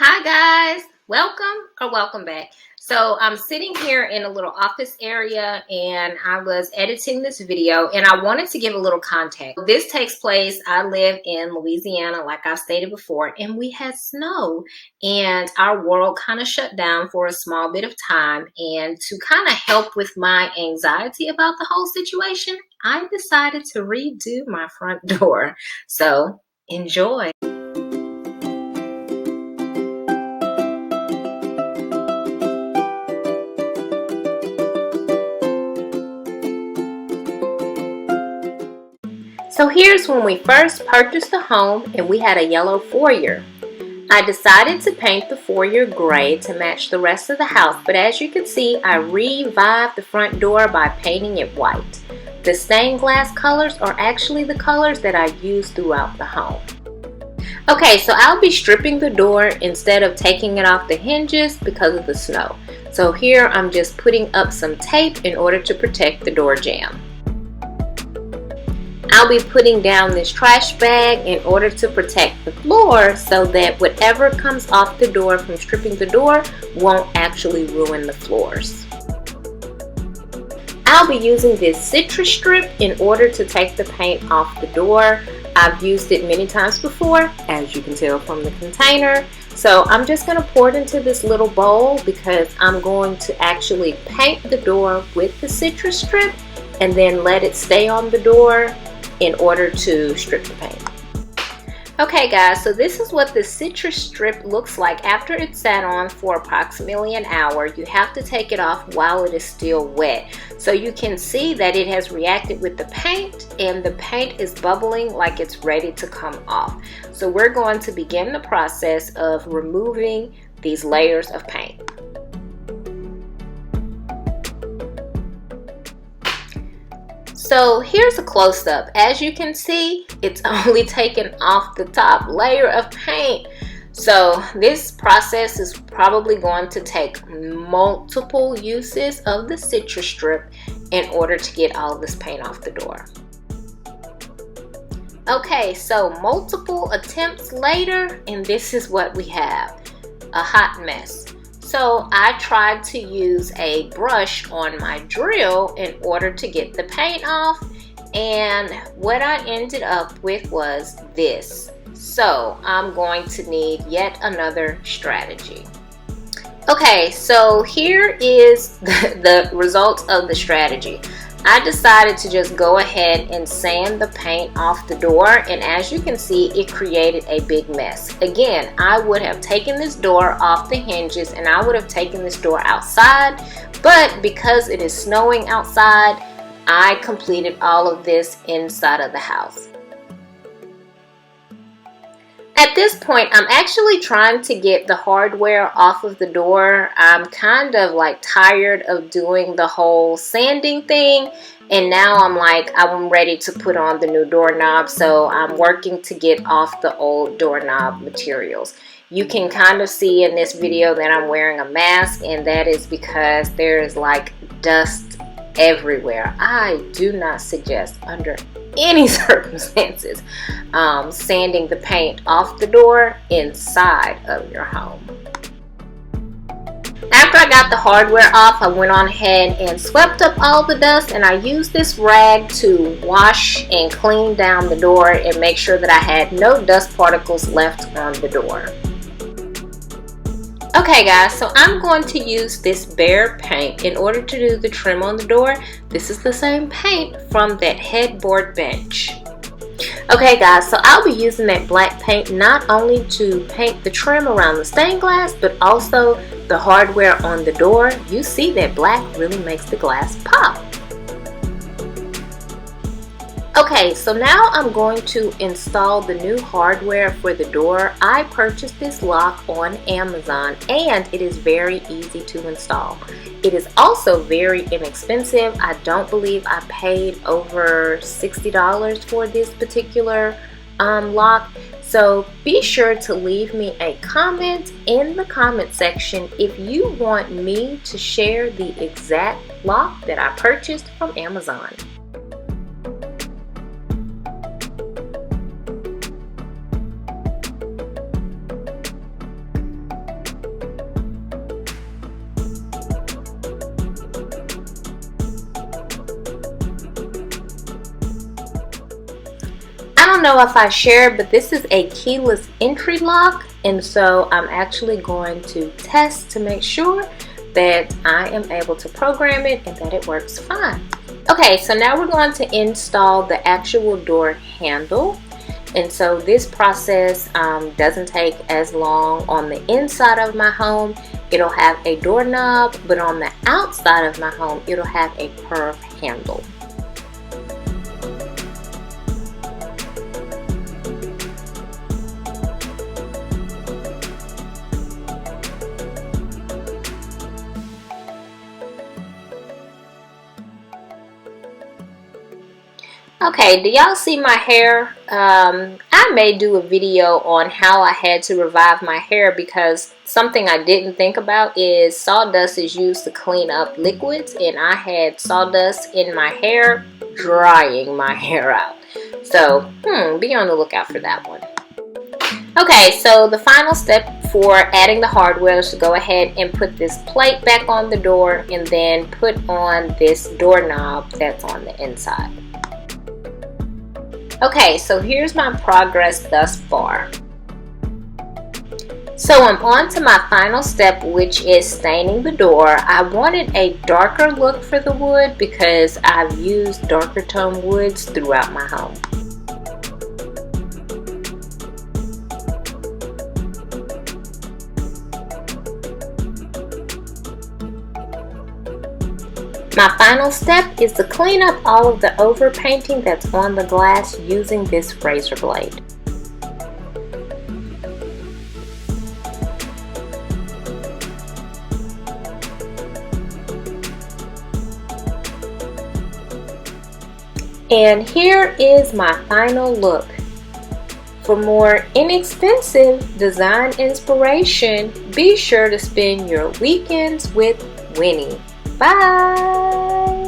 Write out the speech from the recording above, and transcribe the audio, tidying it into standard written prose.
Hi guys, welcome back. So I'm sitting here in a little office area and I was editing this video and I wanted to give a little context. This takes place, I live in Louisiana like I stated before, and we had snow and our world kind of shut down for a small bit of time, and to kind of help with my anxiety about the whole situation, I decided to redo my front door. So enjoy. So here's when we first purchased the home and we had a yellow foyer. I decided to paint the foyer gray to match the rest of the house, but as you can see, I revived the front door by painting it white. The stained glass colors are actually the colors that I used throughout the home. Okay, so I'll be stripping the door instead of taking it off the hinges because of the snow. So here I'm just putting up some tape in order to protect the door jamb. I'll be putting down this trash bag in order to protect the floor so that whatever comes off the door from stripping the door won't actually ruin the floors. I'll be using this citrus strip in order to take the paint off the door. I've used it many times before, as you can tell from the container. So I'm just going to pour it into this little bowl because I'm going to actually paint the door with the citrus strip and then let it stay on the door in order to strip the paint. Okay guys, so this is what the citrus strip looks like after it's sat on for approximately an hour. You have to take it off while it is still wet. So you can see that it has reacted with the paint and the paint is bubbling like it's ready to come off. So we're going to begin the process of removing these layers of paint. So here's a close-up. As you can see, it's only taken off the top layer of paint. So this process is probably going to take multiple uses of the citrus strip in order to get all of this paint off the door. Okay, so multiple attempts later, and this is what we have, a hot mess. So I tried to use a brush on my drill in order to get the paint off, and what I ended up with was this. So I'm going to need yet another strategy. Okay, so here is the results of the strategy. I decided to just go ahead and sand the paint off the door, and as you can see, it created a big mess. Again, I would have taken this door off the hinges and I would have taken this door outside, but because it is snowing outside, I completed all of this inside of the house. At this point, I'm actually trying to get the hardware off of the door. I'm kind of like tired of doing the whole sanding thing, and now I'm ready to put on the new doorknob, so I'm working to get off the old doorknob materials. You can kind of see in this video that I'm wearing a mask, and that is because there is like dust everywhere. I do not suggest under any circumstances sanding the paint off the door inside of your home. After I got the hardware off, I went on ahead and swept up all the dust, and I used this rag to wash and clean down the door and make sure that I had no dust particles left on the door. Okay guys, so I'm going to use this bare paint in order to do the trim on the door. This is the same paint from that headboard bench. Okay guys, so I'll be using that black paint not only to paint the trim around the stained glass, but also the hardware on the door. You see that black really makes the glass pop. Okay, so now I'm going to install the new hardware for the door. I purchased this lock on Amazon and it is very easy to install. It is also very inexpensive. I don't believe I paid over $60 for this particular lock. So be sure to leave me a comment in the comment section if you want me to share the exact lock that I purchased from Amazon. don't know if I shared, but this is a keyless entry lock, and so I'm actually going to test to make sure that I am able to program it and that it works fine. Okay, so now we're going to install the actual door handle. And so this process doesn't take as long on the inside of my home. It'll have a doorknob, but on the outside of my home, it'll have a curved handle. Okay, do y'all see my hair? I may do a video on how I had to revive my hair, because something I didn't think about is sawdust is used to clean up liquids, and I had sawdust in my hair drying my hair out. So, be on the lookout for that one. Okay, so the final step for adding the hardware is to go ahead and put this plate back on the door and then put on this doorknob that's on the inside. Okay, so here's my progress thus far. So I'm on to my final step, which is staining the door. I wanted a darker look for the wood because I've used darker tone woods throughout my home. My final step is to clean up all of the overpainting that's on the glass using this razor blade. And here is my final look. For more inexpensive design inspiration, be sure to spend your weekends with Winnie. Bye!